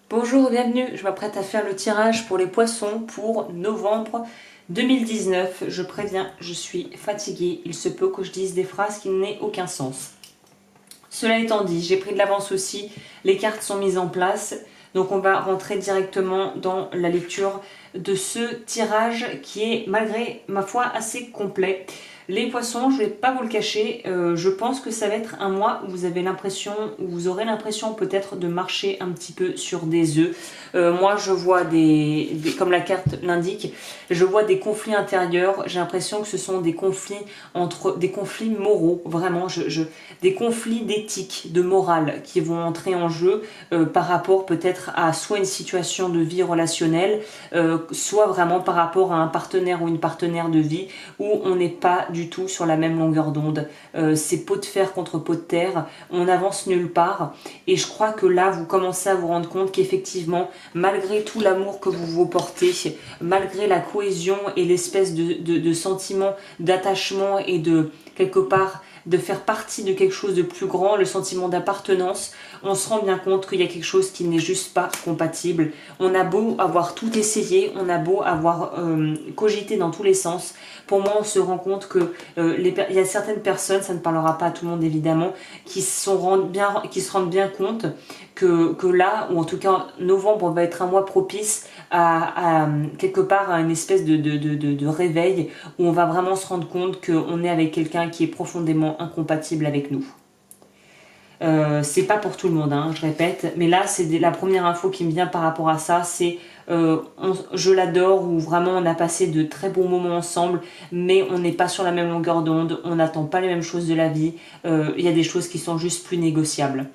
Bonjour, bienvenue, je m'apprête à faire le tirage pour les poissons pour novembre 2019. Je préviens, je suis fatiguée, il se peut que je dise des phrases qui n'aient aucun sens. Cela étant dit, j'ai pris de l'avance aussi, les cartes sont mises en place, donc on va rentrer directement dans la lecture de ce tirage qui est malgré ma foi assez complet. Les poissons, je ne vais pas vous le cacher, je pense que ça va être un mois où vous avez l'impression, où vous aurez l'impression peut-être de marcher un petit peu sur des œufs. Moi je vois comme la carte l'indique, je vois des conflits intérieurs, j'ai l'impression que ce sont des conflits des conflits moraux, vraiment, des conflits d'éthique, de morale qui vont entrer en jeu par rapport peut-être à soit une situation de vie relationnelle, soit vraiment par rapport à un partenaire ou une partenaire de vie où on n'est pas du tout sur la même longueur d'onde. C'est pot de fer contre pot de terre, on n'avance nulle part et je crois que là vous commencez à vous rendre compte qu'effectivement malgré tout l'amour que vous vous portez, malgré la cohésion et l'espèce de sentiment d'attachement et de quelque part de faire partie de quelque chose de plus grand, le sentiment d'appartenance, on se rend bien compte qu'il y a quelque chose qui n'est juste pas compatible. On a beau avoir tout essayé, on a beau avoir cogité dans tous les sens. Pour moi, on se rend compte que il y a certaines personnes, ça ne parlera pas à tout le monde évidemment, qui se rendent bien compte que là, ou en tout cas novembre va être un mois propice à quelque part à une espèce de réveil où on va vraiment se rendre compte qu'on est avec quelqu'un qui est profondément incompatible avec nous. C'est pas pour tout le monde, hein, je répète, mais là c'est la première info qui me vient par rapport à ça, c'est je l'adore, ou vraiment on a passé de très bons moments ensemble, mais on n'est pas sur la même longueur d'onde, on n'attend pas les mêmes choses de la vie, il y a des choses qui sont juste plus négociables.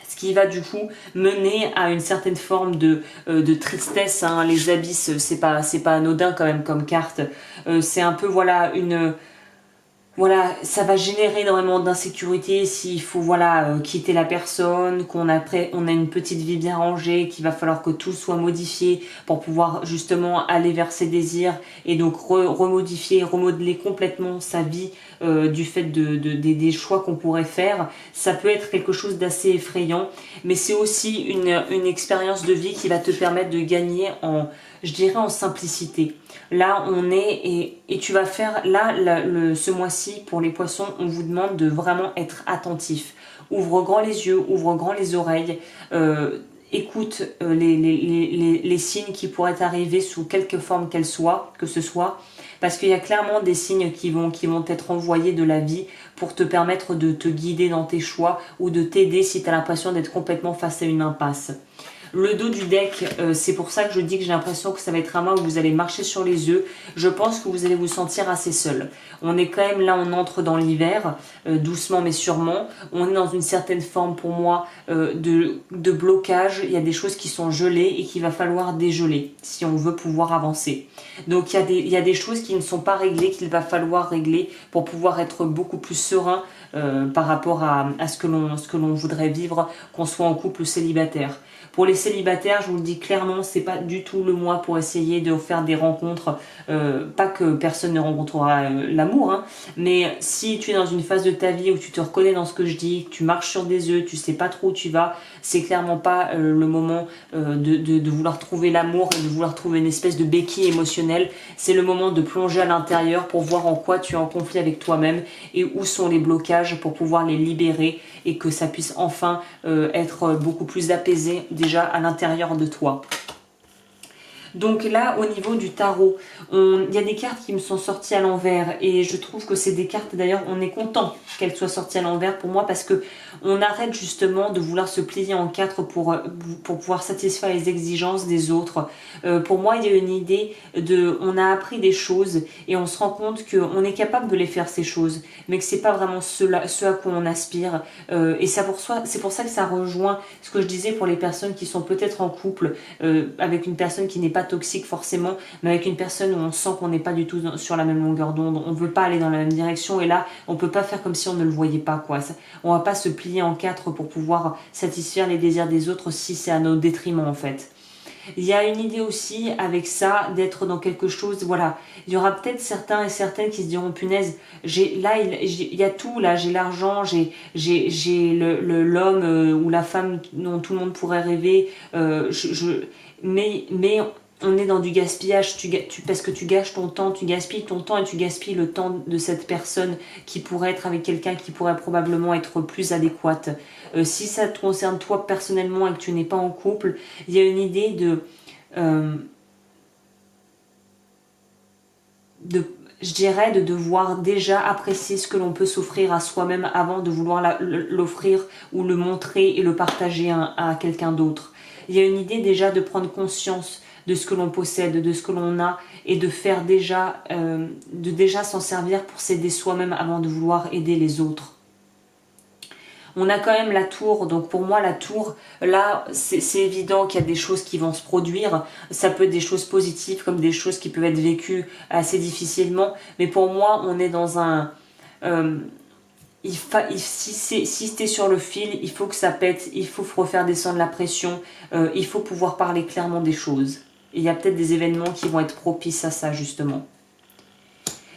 Ce qui va du coup mener à une certaine forme de tristesse, hein. Les abysses, c'est pas anodin quand même comme carte, c'est un peu voilà voilà, ça va générer énormément d'insécurité s'il faut voilà quitter la personne, on a une petite vie bien rangée, qu'il va falloir que tout soit modifié pour pouvoir justement aller vers ses désirs et donc remodifier, remodeler complètement sa vie du fait des choix qu'on pourrait faire. Ça peut être quelque chose d'assez effrayant, mais c'est aussi une expérience de vie qui va te permettre de gagner je dirais en simplicité. Là on est et tu vas faire là ce mois-ci pour les poissons, on vous demande de vraiment être attentif. Ouvre grand les yeux, ouvre grand les oreilles, écoute les signes qui pourraient arriver sous quelque forme que ce soit, parce qu'il y a clairement des signes qui vont être envoyés de la vie pour te permettre de te guider dans tes choix ou de t'aider si tu as l'impression d'être complètement face à une impasse. Le dos du deck, c'est pour ça que je dis que j'ai l'impression que ça va être un mois où vous allez marcher sur les œufs. Je pense que vous allez vous sentir assez seul. On est quand même là, on entre dans l'hiver, doucement mais sûrement. On est dans une certaine forme pour moi de blocage. Il y a des choses qui sont gelées et qu'il va falloir dégeler si on veut pouvoir avancer. Donc il y a des choses qui ne sont pas réglées, qu'il va falloir régler pour pouvoir être beaucoup plus serein par rapport à ce que l'on voudrait vivre, qu'on soit en couple ou célibataire. Pour les célibataires, je vous le dis clairement, c'est pas du tout le mois pour essayer de faire des rencontres. Pas que personne ne rencontrera l'amour, hein, mais si tu es dans une phase de ta vie où tu te reconnais dans ce que je dis, que tu marches sur des œufs, tu sais pas trop où tu vas, c'est clairement pas le moment de vouloir trouver l'amour et de vouloir trouver une espèce de béquille émotionnelle. C'est le moment de plonger à l'intérieur pour voir en quoi tu es en conflit avec toi-même et où sont les blocages pour pouvoir les libérer et que ça puisse enfin être beaucoup plus apaisé déjà à l'intérieur de toi. Donc là, au niveau du tarot, il y a des cartes qui me sont sorties à l'envers et je trouve que c'est des cartes, d'ailleurs, on est content qu'elles soient sorties à l'envers pour moi parce que on arrête justement de vouloir se plier en quatre pour pouvoir satisfaire les exigences des autres. Pour moi, il y a une idée on a appris des choses et on se rend compte qu'on est capable de les faire ces choses, mais que c'est pas vraiment ce à quoi on aspire. Et c'est pour ça que ça rejoint ce que je disais pour les personnes qui sont peut-être en couple avec une personne qui n'est pas toxique forcément, mais avec une personne où on sent qu'on n'est pas du tout sur la même longueur d'onde, on veut pas aller dans la même direction et là on peut pas faire comme si on ne le voyait pas quoi. On va pas se plier en quatre pour pouvoir satisfaire les désirs des autres si c'est à notre détriment en fait. Il y a une idée aussi avec ça d'être dans quelque chose, voilà. Il y aura peut-être certains et certaines qui se diront punaise, il y a tout là, j'ai l'argent, j'ai l'homme ou la femme dont tout le monde pourrait rêver, mais on est dans du gaspillage, parce que tu gâches ton temps, tu gaspilles ton temps et tu gaspilles le temps de cette personne qui pourrait être avec quelqu'un qui pourrait probablement être plus adéquate. Si ça te concerne toi personnellement et que tu n'es pas en couple, il y a une idée je dirais, de devoir déjà apprécier ce que l'on peut s'offrir à soi-même avant de vouloir l'offrir ou le montrer et le partager à quelqu'un d'autre. Il y a une idée déjà de prendre conscience de ce que l'on possède, de ce que l'on a et de faire déjà, de déjà s'en servir pour s'aider soi-même avant de vouloir aider les autres. On a quand même la tour, donc pour moi la tour, là c'est évident qu'il y a des choses qui vont se produire, ça peut être des choses positives comme des choses qui peuvent être vécues assez difficilement, mais pour moi on est dans un... si t'es sur le fil, il faut que ça pète, il faut refaire descendre la pression, il faut pouvoir parler clairement des choses. Et il y a peut-être des événements qui vont être propices à ça justement.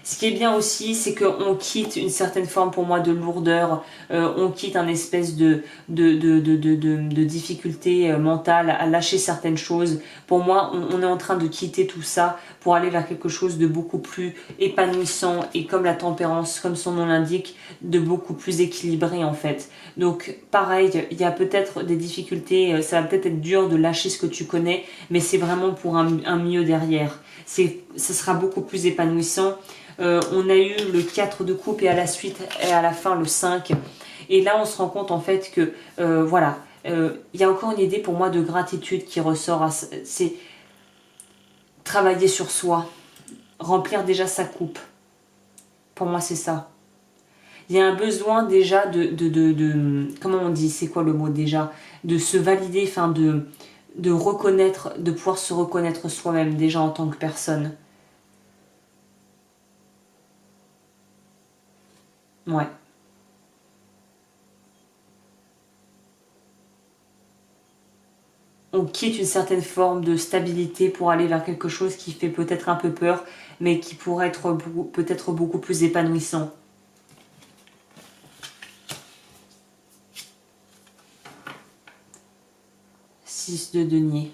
Ce qui est bien aussi, c'est qu'on quitte une certaine forme pour moi de lourdeur, on quitte un espèce de difficulté mentale à lâcher certaines choses. Pour moi, on est en train de quitter tout ça pour aller vers quelque chose de beaucoup plus épanouissant et comme la tempérance, comme son nom l'indique, de beaucoup plus équilibré en fait. Donc pareil, il y a peut-être des difficultés, ça va peut-être être dur de lâcher ce que tu connais, mais c'est vraiment pour un mieux derrière. Ce sera beaucoup plus épanouissant. On a eu le 4 de coupe et à la suite et à la fin le 5. Et là, on se rend compte en fait que, voilà, il y a encore une idée pour moi de gratitude qui ressort. C'est travailler sur soi, remplir déjà sa coupe. Pour moi, c'est ça. Il y a un besoin déjà comment on dit, c'est quoi le mot déjà? De se valider, enfin de reconnaître, de pouvoir se reconnaître soi-même déjà en tant que personne. Ouais. On quitte une certaine forme de stabilité pour aller vers quelque chose qui fait peut-être un peu peur, mais qui pourrait être peut-être beaucoup plus épanouissant. 6 de denier.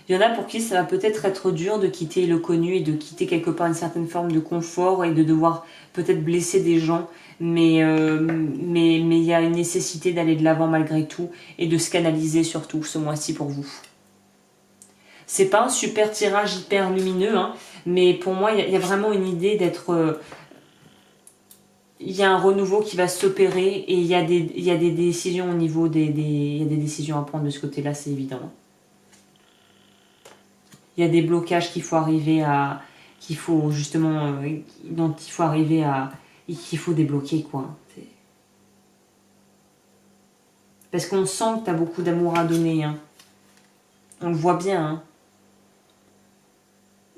Il y en a pour qui ça va peut-être être dur de quitter le connu et de quitter quelque part une certaine forme de confort et de devoir peut-être blesser des gens, mais il y a une nécessité d'aller de l'avant malgré tout et de se canaliser surtout ce mois-ci pour vous. C'est pas un super tirage hyper lumineux, hein, mais pour moi il y a vraiment une idée d'être... il y a un renouveau qui va s'opérer et il y a des décisions au niveau il y a des décisions à prendre de ce côté-là, c'est évident. Il y a des blocages qu'il faut arriver à... qu'il faut justement... dont il faut arriver à... qu'il faut débloquer, quoi. Parce qu'on sent que tu as beaucoup d'amour à donner, hein. On le voit bien, hein.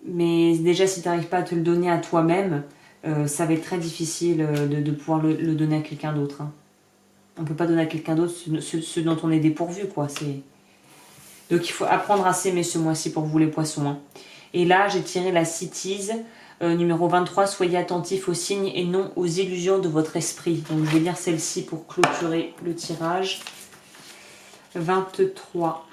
Mais déjà, si tu n'arrives pas à te le donner à toi-même, ça va être très difficile de pouvoir le donner à quelqu'un d'autre, hein. On ne peut pas donner à quelqu'un d'autre ce dont on est dépourvu, quoi. Donc il faut apprendre à s'aimer ce mois-ci pour vous les poissons, hein. Et là, j'ai tiré la citise, numéro 23, soyez attentifs aux signes et non aux illusions de votre esprit. Donc je vais lire celle-ci pour clôturer le tirage. 23.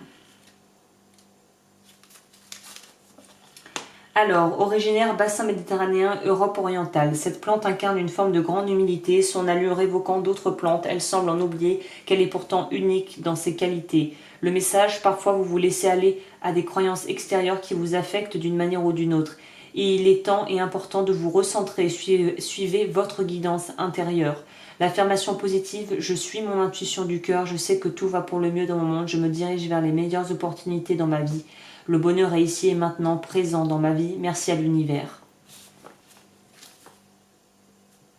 Alors, originaire bassin méditerranéen, Europe orientale, cette plante incarne une forme de grande humilité, son allure évoquant d'autres plantes, elle semble en oublier qu'elle est pourtant unique dans ses qualités. Le message, parfois vous vous laissez aller à des croyances extérieures qui vous affectent d'une manière ou d'une autre. Et il est temps et important de vous recentrer, suivez votre guidance intérieure. L'affirmation positive, je suis mon intuition du cœur, je sais que tout va pour le mieux dans mon monde, je me dirige vers les meilleures opportunités dans ma vie. Le bonheur est ici et maintenant présent dans ma vie. Merci à l'univers.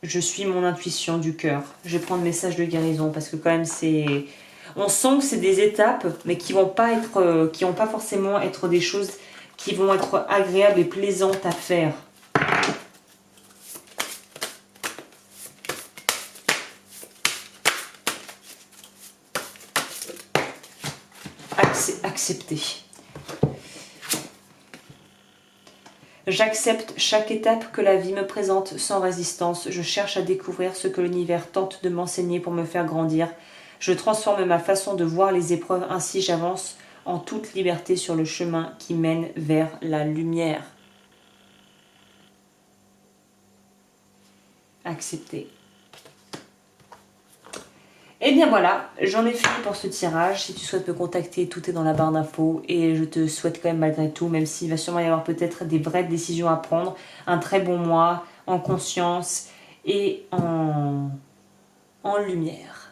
Je suis mon intuition du cœur. Je vais prendre message de guérison parce que quand même c'est... On sent que c'est des étapes mais qui vont pas être... qui vont pas forcément être des choses qui vont être agréables et plaisantes à faire. c'est accepté. J'accepte chaque étape que la vie me présente sans résistance. Je cherche à découvrir ce que l'univers tente de m'enseigner pour me faire grandir. Je transforme ma façon de voir les épreuves, ainsi j'avance en toute liberté sur le chemin qui mène vers la lumière. Accepter. Et bien voilà, j'en ai fini pour ce tirage. Si tu souhaites me contacter, tout est dans la barre d'infos. Et je te souhaite quand même malgré tout, même s'il va sûrement y avoir peut-être des vraies décisions à prendre, un très bon mois, en conscience et en lumière.